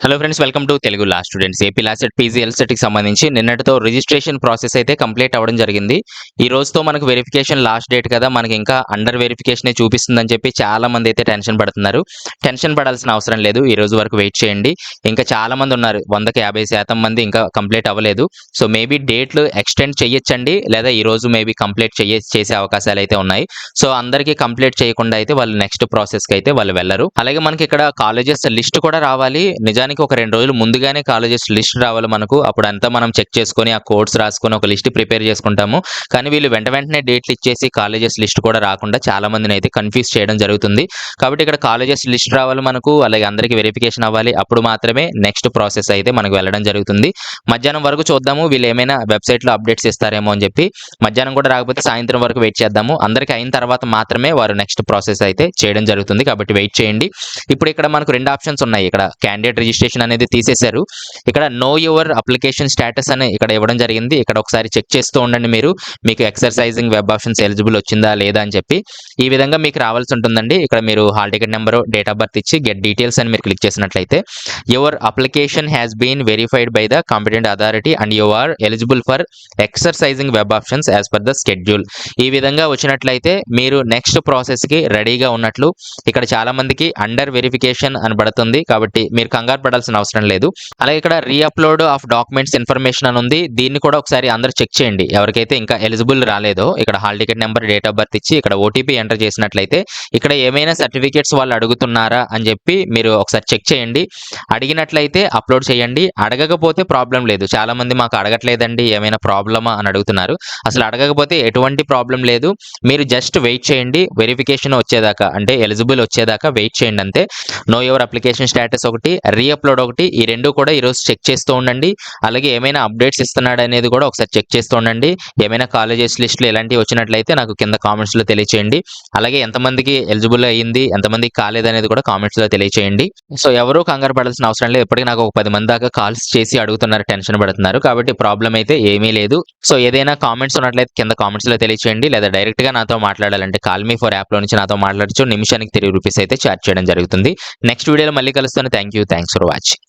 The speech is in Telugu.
Hello friends, welcome to Telugu law students. AP law LAWCET ఎల్సెట్కి సంబంధించి నిన్నటితో రిజిస్ట్రేషన్ ప్రాసెస్ అయితే కంప్లీట్ అవ్వడం జరిగింది. ఈ రోజుతో మనకు వెరిఫికేషన్ లాస్ట్ డేట్ కదా, మనకి ఇంకా అండర్ వెరిఫికేషన్ చూపిస్తుందని చెప్పి చాలా మంది అయితే టెన్షన్ పడుతున్నారు. టెన్షన్ పడాల్సిన అవసరం లేదు. ఈ రోజు వరకు వెయిట్ చేయండి. ఇంకా చాలా మంది ఉన్నారు, 100కి 50% మంది ఇంకా కంప్లీట్ అవ్వలేదు. సో మేబీ డేట్లు ఎక్స్టెండ్ చేయొచ్చండి, లేదా ఈ రోజు మేబీ కంప్లీట్ చేసే అవకాశాలు అయితే ఉన్నాయి. సో అందరికీ కంప్లీట్ చేయకుండా అయితే వాళ్ళు నెక్స్ట్ ప్రాసెస్కి అయితే వాళ్ళు వెళ్ళరు. అలాగే మనకి ఇక్కడ కాలేజెస్ లిస్ట్ కూడా రావాలి. నిజానికి ఒక 2 రోజులు ముందుగానే కాలేజెస్ లిస్ట్ రావాలి మనకు. అప్పుడంతా మనం చెక్ చేసుకొని ఆ కోడ్స్ రాసుకొని ఒక లిస్ట్ ప్రిపేర్ చేసుకుంటాము. కానీ వీళ్ళు వెంటనే డేట్లు ఇచ్చేసి కాలేజెస్ లిస్ట్ కూడా రాకుండా చాలా మందిని అయితే కన్ఫ్యూజ్ చేయడం జరుగుతుంది. కాబట్టి ఇక్కడ కాలేజెస్ లిస్ట్ రావాలి మనకు, అలాగే అందరికీ వెరిఫికేషన్ అవ్వాలి. అప్పుడు మాత్రమే నెక్స్ట్ ప్రాసెస్ అయితే మనకు వెళ్ళడం జరుగుతుంది. మధ్యాహ్నం వరకు చూద్దాము, వీళ్ళు ఏమైనా వెబ్సైట్లో అప్డేట్స్ ఇస్తారేమో అని చెప్పి. మధ్యాహ్నం కూడా రాకపోతే సాయంత్రం వరకు వెయిట్ చేద్దాము. అందరికీ అయిన తర్వాత మాత్రమే వారు నెక్స్ట్ ప్రాసెస్ అయితే చేయడం జరుగుతుంది. కాబట్టి వెయిట్ చేయండి. ఇప్పుడు ఇక్కడ మనకు 2 ఆప్షన్స్ ఉన్నాయి. ఇక్కడ క్యాండిడేట్ రిజిస్ట్రేషన్ అనేది తీసేశారు. ఇక్కడ నో యువర్ అప్లికేషన్ స్టేటస్ అని ఇక్కడ ఇవ్వడం జరిగింది. ఇక్కడ ఒకసారి చెక్ చేస్తూ ఉండండి మీరు, మీకు ఎక్సర్సైజింగ్ వెబ్ ఆప్షన్స్ ఎలిజిబుల్ వచ్చిందా లేదా అని చెప్పి. ఈ విధంగా మీకు రావాల్సి ఉంటుందండి. ఇక్కడ మీరు hall ticket number, date of birth ఇచ్చి గెట్ డీటెయిల్స్ అని మీరు క్లిక్ చేసినట్లయితే your application has been verified by the competent authority and you are eligible for exercising web options as per the schedule. ఈ విధంగా వచ్చినట్లయితే మీరు నెక్స్ట్ ప్రాసెస్కి రెడీగా ఉన్నట్లు. ఇక్కడ చాలా మందికి అండర్ వెరిఫికేషన్ అని పడుతుంది, కాబట్టి మీరు కంగారు పడాల్సిన అవసరం లేదు. అలాగే ఇక్కడ రీఅప్లోడ్ ఆఫ్ డాక్యుమెంట్స్ ఇన్ఫర్మేషన్ అని ఉంది. దీన్ని కూడా ఒకసారి అందరూ చెక్ చేయండి. ఎవరికైతే ఇంకా ఎలిజిబుల్ రాలేదో ఇక్కడ hall ticket number, date of birth ఇచ్చి ఇక్కడ ఓటీపీ ఎంటర్ చేసినట్లయితే ఇక్కడ ఏమైనా సర్టిఫికేట్స్ వాళ్ళు అడుగుతున్నారా అని చెప్పి మీరు ఒకసారి చెక్ చేయండి. అడిగినట్లయితే అప్లోడ్ చేయండి. అడగకపోతే ప్రాబ్లం లేదు. చాలా మంది మాకు అడగట్లేదండి, ఏమైనా ప్రాబ్లమా అని అడుగుతున్నారు. అసలు అడగకపోతే ఎటువంటి ప్రాబ్లం లేదు. మీరు జస్ట్ వెయిట్ చేయండి. వెరిఫికేషన్ వచ్చేదాకా, అంటే ఎలిజిబుల్ వచ్చేదాకా వెయిట్ చేయండి అంతే. నో యువర్ అప్లికేషన్ స్టేటస్ ఒకటి, రీఅప్లోడ్ ఒకటి, ఈ 2 కూడా ఈరోజు చెక్ చేస్తూ ఉండండి. అలాగే ఏమైనా అప్డేట్స్ ఇస్తున్నాడు అనేది కూడా ఒకసారి చెక్ చేస్తూ ఉండండి. ఏమైనా కాలేజెస్ లిస్టులు ఇలాంటివి వచ్చినట్లయితే నాకు కింద కామెంట్స్లో తెలియచేయండి. అలాగే ఎంతమందికి ఎలిజిబుల్ అయ్యింది, ఎంతమందికి కాలేదనేది కూడా కామెంట్స్లో తెలియచేయండి. సో ఎవరూ కంగారు పడాల్సిన అవసరం లేదు. ఇప్పటికీ నాకు ఒక 10 మంది దాకా కాల్స్ చేసి అడుగుతున్నారు, టెన్షన్ పడుతున్నారు. కాబట్టి ప్రాబ్లం అయితే ఏమీ లేదు. సో ఏదైనా కామెంట్స్ ఉన్నట్లయితే కింద కామెంట్స్లో తెలియచేయండి, లేదా డైరెక్ట్గా నాతో మాట్లాడాలంటే కాల్ మీ ఫర్ యాప్లో నుంచి నాతో మాట్లాడచ్చు. నిమిషానికి 3 రూపీస్ అయితే ఛార్జ్ చేయడం జరుగుతుంది. నెక్స్ట్ వీడియోలో మళ్ళీ కలుస్తాను. Thanks for watching.